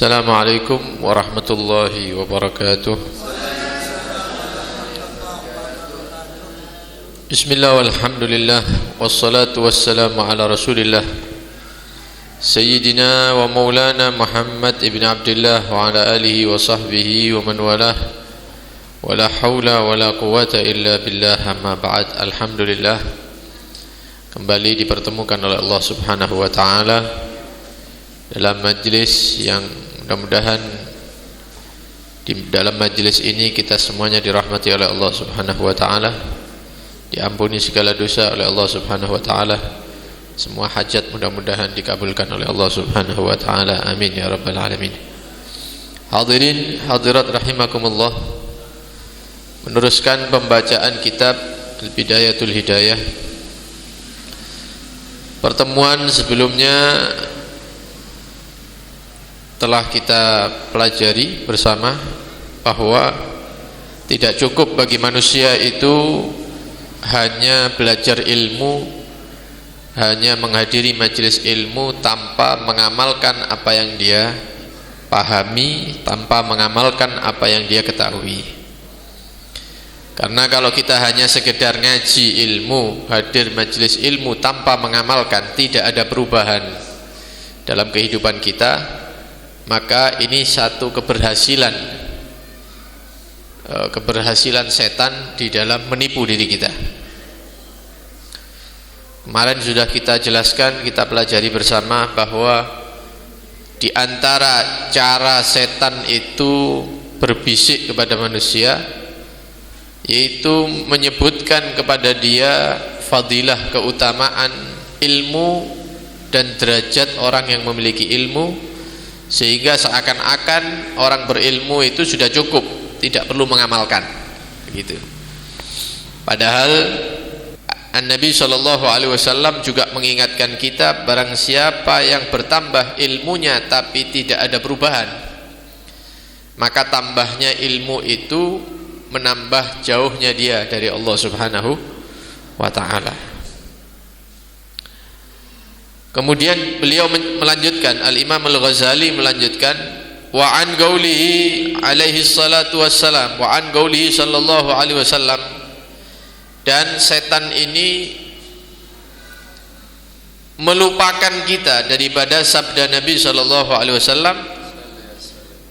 Assalamualaikum warahmatullahi wabarakatuh. Bismillah walhamdulillah wassalatu wassalamu ala rasulillah Sayyidina wa maulana Muhammad ibn Abdullah wa ala alihi wa sahbihi wa man walah wa la hawla wa la quwata illa billah amma ba'd. Alhamdulillah, kembali dipertemukan oleh Allah subhanahu wa ta'ala dalam majlis yang mudah-mudahan di dalam majlis ini kita semuanya dirahmati oleh Allah subhanahu wa ta'ala, diampuni segala dosa oleh Allah subhanahu wa ta'ala, semua hajat mudah-mudahan dikabulkan oleh Allah subhanahu wa ta'ala, amin ya rabbal alamin. Hadirin hadirat rahimakumullah, meneruskan pembacaan kitab Al-Bidayatul Hidayah. Pertemuan sebelumnya telah kita pelajari bersama bahwa tidak cukup bagi manusia itu hanya belajar ilmu, hanya menghadiri majelis ilmu tanpa mengamalkan apa yang dia pahami, tanpa mengamalkan apa yang dia ketahui. Karena kalau kita hanya sekedar ngaji ilmu, hadir majelis ilmu tanpa mengamalkan, tidak ada perubahan dalam kehidupan kita, maka ini satu keberhasilan setan di dalam menipu diri kita. Kemarin sudah kita jelaskan, kita pelajari bersama bahwa di antara cara setan itu berbisik kepada manusia, yaitu menyebutkan kepada dia fadilah, keutamaan ilmu dan derajat orang yang memiliki ilmu, sehingga seakan-akan orang berilmu itu sudah cukup, tidak perlu mengamalkan, begitu. Padahal An-Nabi SAW juga mengingatkan kita, barang siapa yang bertambah ilmunya tapi tidak ada perubahan, maka tambahnya ilmu itu menambah jauhnya dia dari Allah subhanahu wa ta'ala. Kemudian beliau melanjutkan, Al-Imam Al-Ghazali melanjutkan, wa an qaulihi alaihi salatu wassalam, wa an qaulihi sallallahu alaihi wasallam, dan setan ini melupakan kita daripada sabda Nabi sallallahu alaihi wasallam,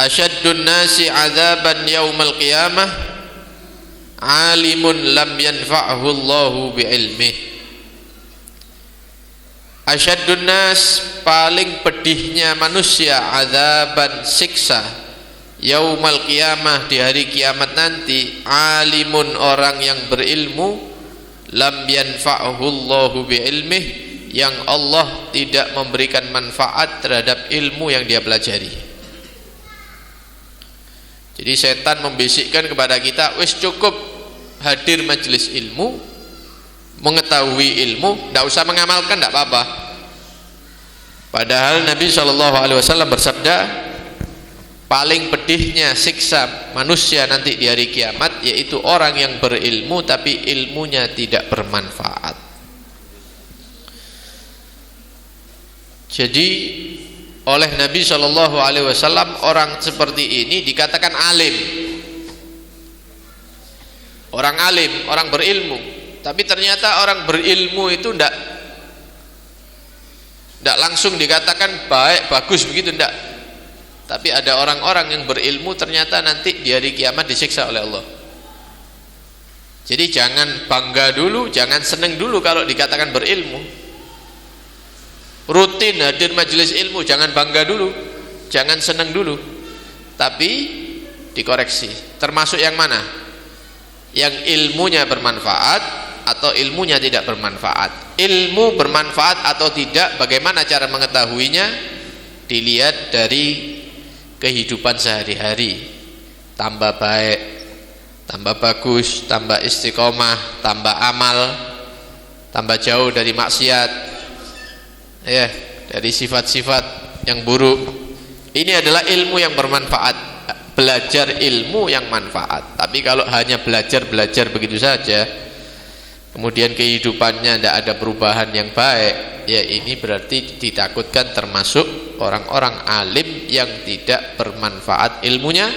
asyaddun nasi adzaban yaumal qiyamah alimun lam yanfa'hu Allahu bi'ilmihi. Asyaddun nas, paling pedihnya manusia, azaban, siksa, yaumal qiyamah, di hari kiamat nanti, alimun, orang yang berilmu, lam yanfa'hu Allahu bi'ilmih, yang Allah tidak memberikan manfaat terhadap ilmu yang dia pelajari. Jadi setan membisikkan kepada kita, wis cukup hadir majelis ilmu, mengetahui ilmu, tidak usah mengamalkan, tidak apa-apa. Padahal Nabi SAW bersabda, paling pedihnya siksa manusia nanti di hari kiamat, yaitu orang yang berilmu tapi ilmunya tidak bermanfaat. Jadi oleh Nabi SAW orang seperti ini dikatakan alim, orang alim, orang berilmu. Tapi ternyata orang berilmu itu tidak langsung dikatakan baik, bagus, begitu, tidak. Tapi ada orang-orang yang berilmu ternyata nanti di hari kiamat disiksa oleh Allah. Jadi jangan bangga dulu, jangan seneng dulu kalau dikatakan berilmu. Rutin hadir majelis ilmu, jangan bangga dulu, jangan seneng dulu. Tapi dikoreksi, termasuk yang mana? Yang ilmunya bermanfaat atau ilmunya tidak bermanfaat. Ilmu bermanfaat atau tidak, bagaimana cara mengetahuinya? Dilihat dari kehidupan sehari-hari. Tambah baik, tambah bagus, tambah istiqomah, tambah amal, tambah jauh dari maksiat, ya, dari sifat-sifat yang buruk. Ini adalah ilmu yang bermanfaat, belajar ilmu yang manfaat. Tapi kalau hanya belajar begitu saja, kemudian kehidupannya tidak ada perubahan yang baik, ya ini berarti ditakutkan termasuk orang-orang alim yang tidak bermanfaat ilmunya.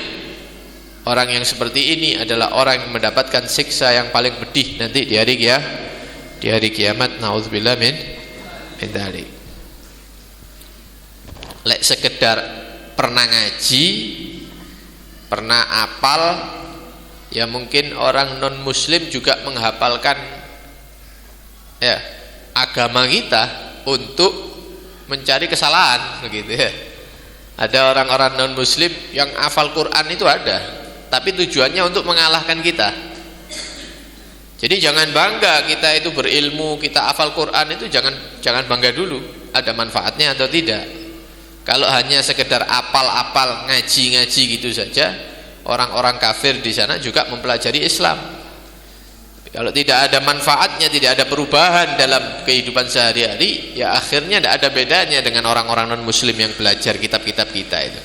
Orang yang seperti ini adalah orang yang mendapatkan siksa yang paling pedih nanti di hari kiamat. Nauzubillah min dzalik. Lek sekedar pernah ngaji, pernah apal, ya mungkin orang non muslim juga menghafalkan ya agama kita untuk mencari kesalahan begitu ya. Ada orang-orang non muslim yang hafal Quran itu ada, tapi tujuannya untuk mengalahkan kita. Jadi jangan bangga kita itu berilmu, kita hafal Quran itu jangan bangga dulu, ada manfaatnya atau tidak. Kalau hanya sekedar apal-apal, ngaji-ngaji gitu saja, orang-orang kafir di sana juga mempelajari Islam. Kalau tidak ada manfaatnya, tidak ada perubahan dalam kehidupan sehari-hari, ya akhirnya tidak ada bedanya dengan orang-orang non-muslim yang belajar kitab-kitab kita itu.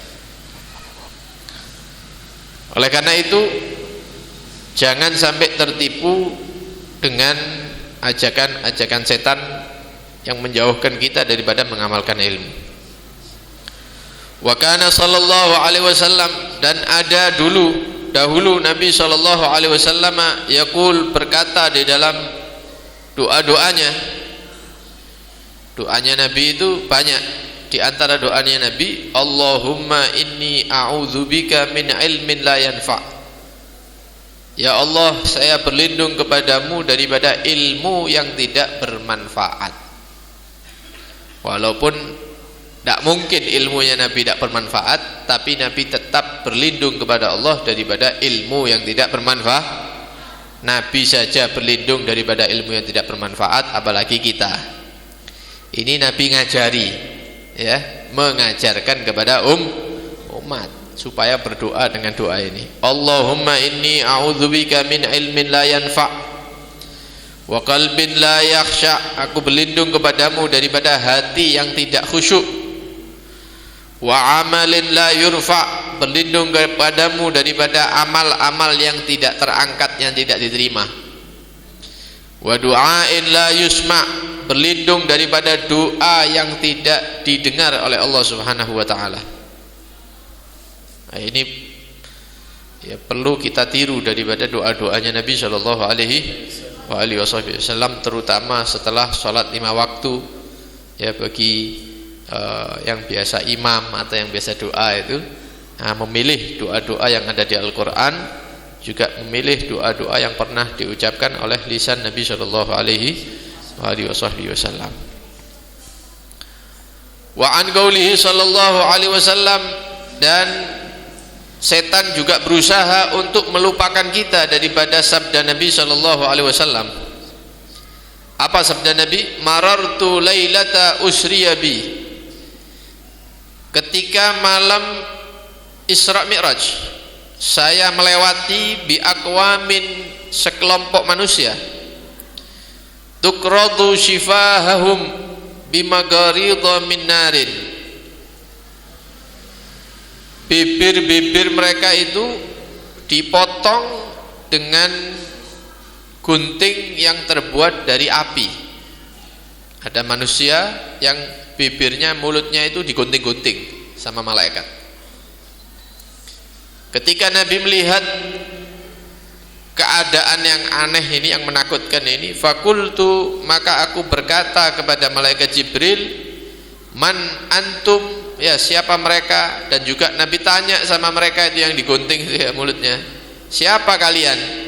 Oleh karena itu, jangan sampai tertipu dengan ajakan-ajakan setan yang menjauhkan kita daripada mengamalkan ilmu. Wa kana sallallahu alaihi wasallam, dan ada dahulu Nabi sallallahu alaihi wasallam yaqul, berkata di dalam doa-doanya. Doanya Nabi itu banyak. Di antara doanya Nabi, Allahumma inni a'udzubika min ilmin la yanfa'. Ya Allah, saya berlindung kepadamu daripada ilmu yang tidak bermanfaat. Walaupun tidak mungkin ilmunya Nabi tidak bermanfaat, tapi Nabi tetap berlindung kepada Allah daripada ilmu yang tidak bermanfaat. Nabi saja berlindung daripada ilmu yang tidak bermanfaat, apalagi kita. Ini Nabi ngajari, ya, mengajarkan kepada umat supaya berdoa dengan doa ini. Allahumma inni a'udzubika min ilmin la yanfa' wa qalbin la yakhsha. Aku berlindung kepadamu daripada hati yang tidak khusyuk, wa amalin la yurfa', berlindung kepadamu daripada amal-amal yang tidak terangkat, yang tidak diterima, wa du'ain la yusma', berlindung daripada doa yang tidak didengar oleh Allah Subhanahu wa taala. Nah, ini ya perlu kita tiru daripada doa-doanya Nabi sallallahu alaihi wasallam, terutama setelah salat 5 waktu. Ya, bagi yang biasa imam atau yang biasa doa itu, memilih doa-doa yang ada di Al-Quran, juga memilih doa-doa yang pernah diucapkan oleh lisan Nabi sallallahu alaihi wasallam. Wa an qaulihi sallallahu alaihi wasallam, dan setan juga berusaha untuk melupakan kita daripada sabda Nabi sallallahu alaihi wasallam. Apa sabda Nabi? Marartu lailata usriya bi, ketika malam Isra Mi'raj, saya melewati bi aqwamin, sekelompok manusia, tukradu shifahahum bimagaridha min narin, bibir-bibir mereka itu dipotong dengan gunting yang terbuat dari api. Ada manusia yang bibirnya, mulutnya itu digunting-gunting sama malaikat. Ketika Nabi melihat keadaan yang aneh ini, yang menakutkan ini, fakultu, maka aku berkata kepada malaikat Jibril, man antum, ya siapa mereka? Dan juga Nabi tanya sama mereka itu yang digunting itu ya mulutnya, siapa kalian?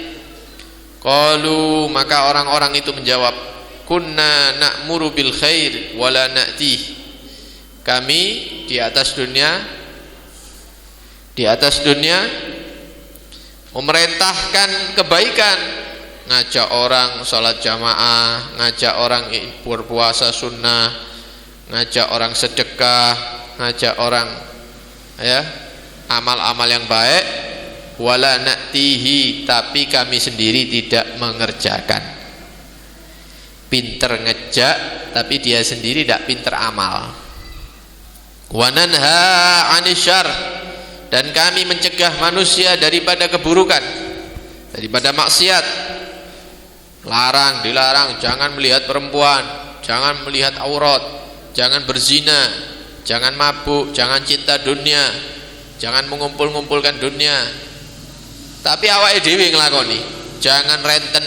Qalu, maka orang-orang itu menjawab, kunna na'muru bil khair wala na'tih, kami di atas dunia memerintahkan kebaikan, ngajak orang sholat jamaah, ngajak orang berpuasa sunnah, ngajak orang sedekah, ngajak orang ya amal-amal yang baik, wala na'tihi, tapi kami sendiri tidak mengerjakan. Pinter ngejak tapi dia sendiri tidak pinter amal. Wa nanha 'anisyarr, dan kami mencegah manusia daripada keburukan, daripada maksiat. Larang, dilarang, jangan melihat perempuan, jangan melihat aurat, jangan berzina, jangan mabuk, jangan cinta dunia, jangan mengumpul-ngumpulkan dunia. Tapi awake dhewe nglakoni, jangan renten,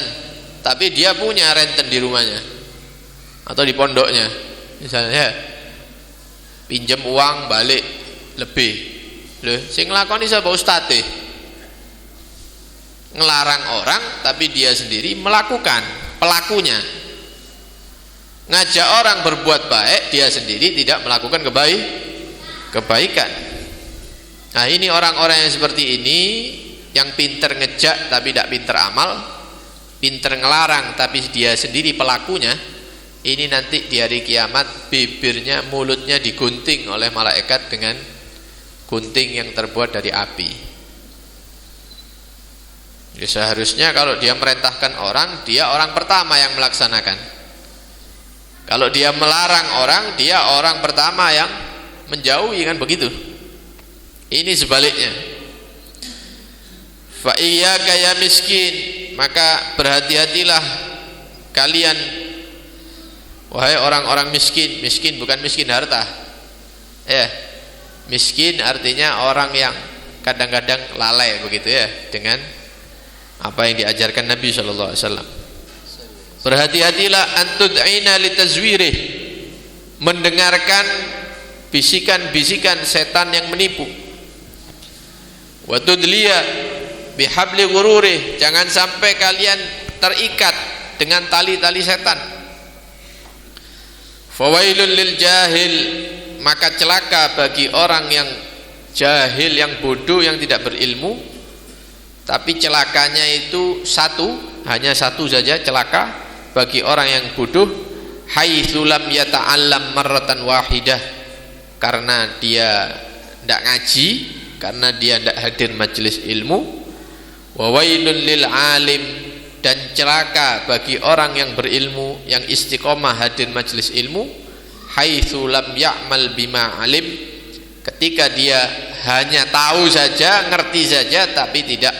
tapi dia punya renten di rumahnya atau di pondoknya. Misalnya pinjam uang balik lebih. Lho, sing nglakoni sapa ustate? Ngelarang orang tapi dia sendiri melakukan, pelakunya. Ngajak orang berbuat baik, dia sendiri tidak melakukan kebaikan. Nah, ini orang-orang yang seperti ini, yang pinter ngejak tapi tidak pinter amal, pinter ngelarang tapi dia sendiri pelakunya. Ini nanti di hari kiamat bibirnya, mulutnya digunting oleh malaikat dengan gunting yang terbuat dari api. Ya, seharusnya kalau dia merintahkan orang, dia orang pertama yang melaksanakan. Kalau dia melarang orang, dia orang pertama yang menjauhi, kan begitu. Ini sebaliknya. Fa iyyaka ya miskin, maka berhati-hatilah kalian wahai orang-orang miskin. Miskin bukan miskin harta. Ya. Miskin artinya orang yang kadang-kadang lalai begitu ya dengan apa yang diajarkan Nabi sallallahu alaihi wasallam. Berhati-hatilah antud'ina litazwirih, mendengarkan bisikan-bisikan setan yang menipu. Wa tudliya bihabli ghururih, jangan sampai kalian terikat dengan tali-tali setan. Fawailul lil jahil, maka celaka bagi orang yang jahil, yang bodoh, yang tidak berilmu. Tapi celakanya itu hanya satu saja celaka bagi orang yang bodoh, haitsu lam yata'allam marratan wahidah, karena dia tidak ngaji, karena dia tidak hadir majelis ilmu. Wa wailun lil alim, dan celaka bagi orang yang berilmu, yang istiqomah hadir majelis ilmu, haitsu lam ya'mal bima alim, ketika dia hanya tahu saja, ngerti saja tapi tidak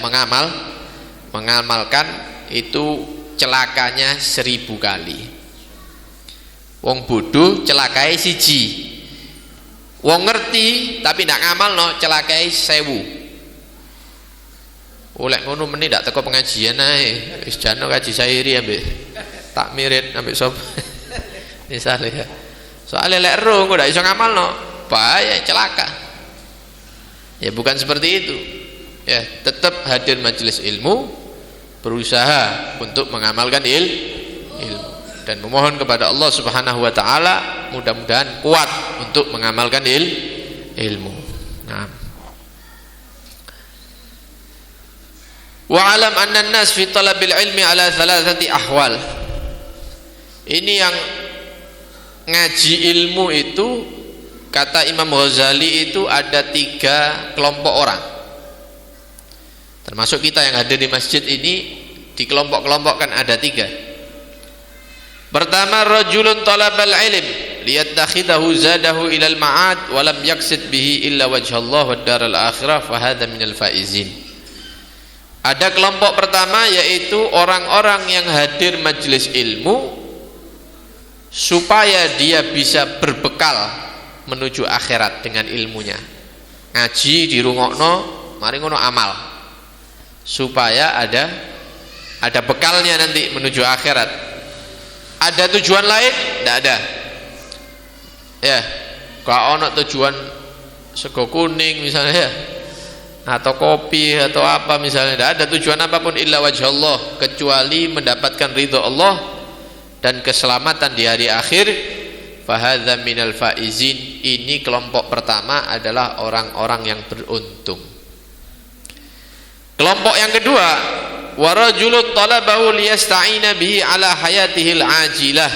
mengamalkan, itu celakanya 1000 kali. Wong bodoh celakai siji, wong ngerti tapi tidak ngamalno celakai 1000. Oleh ngono meneh ndak teko pengajian ae, wis jano kaji sairi ambek takmirin ambek sop. Misale ya. Soale lek ero kok ndak iso ngamalno, bahaya, celaka. Ya bukan seperti itu. Ya, tetap hadir majelis ilmu, berusaha untuk mengamalkan ilmu dan memohon kepada Allah Subhanahu wa taala mudah-mudahan kuat untuk mengamalkan ilmu. Nah. Wa alam anna an-nas fi talabil ilmi ala thalathati ahwal. Ini yang ngaji ilmu itu, kata Imam Ghazali, itu ada 3 kelompok orang. Termasuk kita yang hadir di masjid ini, di kelompok-kelompok kan ada 3. Pertama, rajulun talabal ilm liyattakhidahu zadahu ilal ma'ad wa lam yaqsid bihi illa wajhallah wad daral akhirah fa hadza minal faizin. Ada kelompok pertama, yaitu orang-orang yang hadir majelis ilmu supaya dia bisa berbekal menuju akhirat dengan ilmunya. Ngaji dirungokno, mari ngono amal, supaya ada bekalnya nanti menuju akhirat. Ada tujuan lain? Tidak ada. Ya, kalau ono tujuan sego kuning misalnya ya, atau kopi atau apa misalnya, tidak ada tujuan apapun illa wajhallah, kecuali mendapatkan ridho Allah dan keselamatan di hari akhir. Fahadza minal faizin, ini kelompok pertama adalah orang-orang yang beruntung. Kelompok yang kedua, wa rajulun talabahu liyasta'ina bihi ala hayatihil ajilah.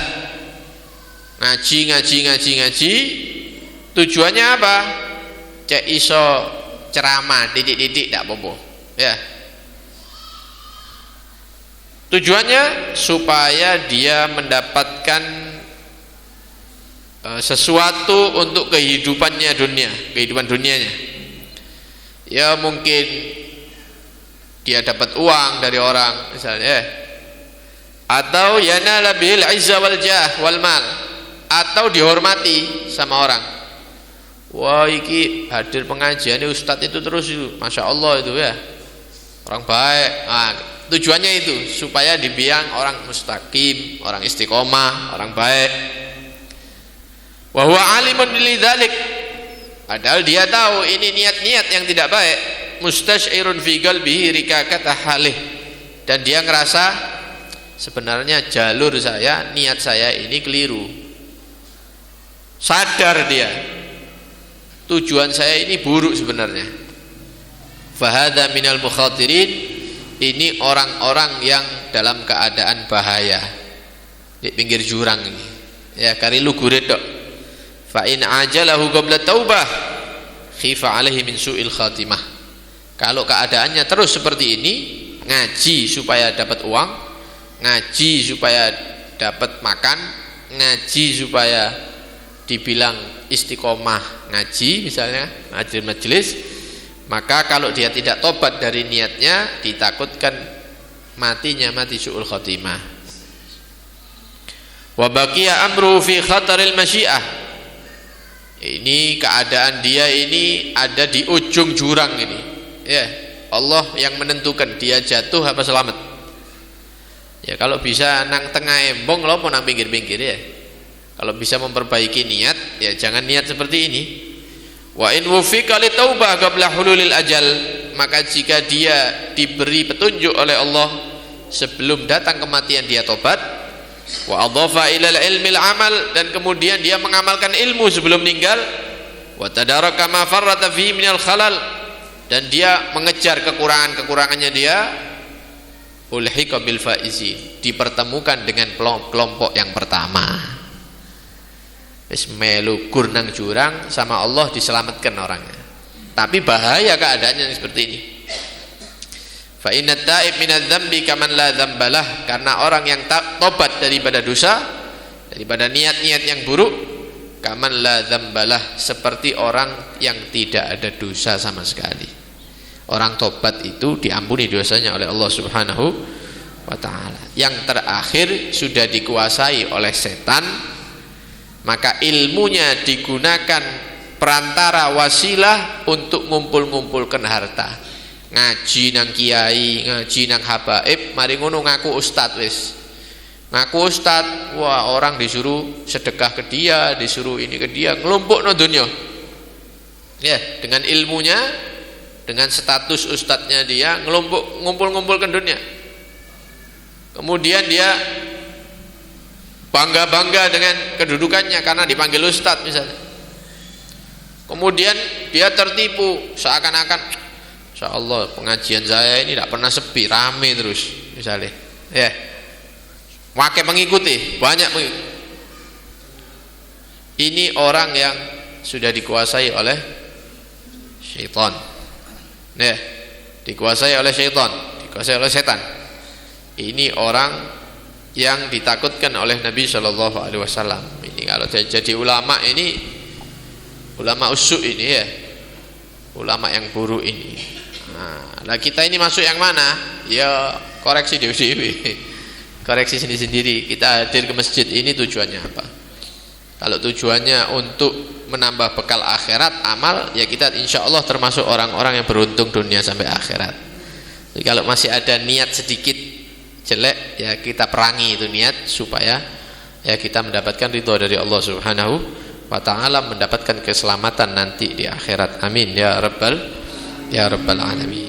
Ngaji, tujuannya apa? Cek iso ceramah didik-didik ndak apa-apa ya. Tujuannya supaya dia mendapatkan sesuatu untuk kehidupan dunianya. Ya mungkin dia dapat uang dari orang misalnya, atau yanala bil izza wal jah wal mal, atau dihormati sama orang. Wah, iki hadir pengajian ustadz itu terus itu, masya Allah itu ya, orang baik. Nah, tujuannya itu supaya dibilang orang mustaqim, orang istiqomah, orang baik. Wa huwa alimun lidzalik, padahal dia tahu ini niat-niat yang tidak baik. Mustasyirun fi qalbihi rikakata halih, dan dia ngerasa sebenarnya jalur saya, niat saya ini keliru. Sadar dia, tujuan saya ini buruk sebenarnya. Fahadha minal mukhatirin, ini orang-orang yang dalam keadaan bahaya di pinggir jurang ini. Ya, kari lugurit dok. Fa in ajalahu qabla taubah khifa alaihi min su'il khatimah. Kalau keadaannya terus seperti ini, ngaji supaya dapat uang, ngaji supaya dapat makan, ngaji supaya dibilang istiqomah ngaji misalnya, ngaji majelis, maka kalau dia tidak tobat dari niatnya, ditakutkan matinya mati su'ul khatimah. Wa baqiya amru fi khataril masyiah, ini keadaan dia ini ada di ujung jurang ini ya, Allah yang menentukan dia jatuh apa selamat ya. Kalau bisa nang tengah embong lopo nang pinggir-pinggir ya. Kalau bisa memperbaiki niat, ya jangan niat seperti ini. Wa in wufiqa li taubah qabla hululil ajal, maka jika dia diberi petunjuk oleh Allah sebelum datang kematian, dia tobat. Wa adhafa ilal ilmil amal, dan kemudian dia mengamalkan ilmu sebelum meninggal. Wa tadaraka ma farrata fihi minal khalal, dan dia mengejar kekurangannya dia. Ulhiqa bil faizin, dipertemukan dengan kelompok yang pertama. Wis melu gur nang jurang sama Allah, diselamatkan orangnya. Tapi bahaya keadaannya seperti ini. Fa inna ta'ib minadz dzambi kaman la dzambalah, karena orang yang tobat daripada dosa, daripada niat-niat yang buruk, kaman la dzambalah, seperti orang yang tidak ada dosa sama sekali. Orang tobat itu diampuni dosanya oleh Allah Subhanahu wa ta'ala. Yang terakhir sudah dikuasai oleh setan, maka ilmunya digunakan perantara wasilah untuk ngumpul-ngumpulkan harta. Ngaji nang kiai, ngaji nang habaib, mari ngono ngaku ustad wis. Ngaku ustad, wah orang disuruh sedekah ke dia, disuruh ini ke dia, ngelompokno dunya. Ya, dengan ilmunya, dengan status ustadznya dia, ngumpul-ngumpulkan dunia. Kemudian dia bangga-bangga dengan kedudukannya karena dipanggil ustadz misalnya. Kemudian dia tertipu, seakan-akan insya Allah pengajian saya ini tidak pernah sepi, rame terus misalnya ya, pakai mengikuti, banyak mengikuti. Ini orang yang sudah dikuasai oleh syaitan ya, dikuasai oleh syaitan, dikuasai oleh setan. Ini orang yang ditakutkan oleh Nabi Shallallahu Alaihi Wasallam. Ini kalau jadi ulama, ini ulama usuk ini ya, ulama yang buruk ini. Nah kita ini masuk yang mana? Ya koreksi dewi, koreksi sendiri-sendiri. Kita hadir ke masjid ini tujuannya apa? Kalau tujuannya untuk menambah bekal akhirat, amal, ya kita insya Allah termasuk orang-orang yang beruntung dunia sampai akhirat. Jadi kalau masih ada niat sedikit jelek, ya kita perangi itu niat supaya ya kita mendapatkan ridho dari Allah Subhanahu wa ta'ala, mendapatkan keselamatan nanti di akhirat. Amin ya rabbal alamin.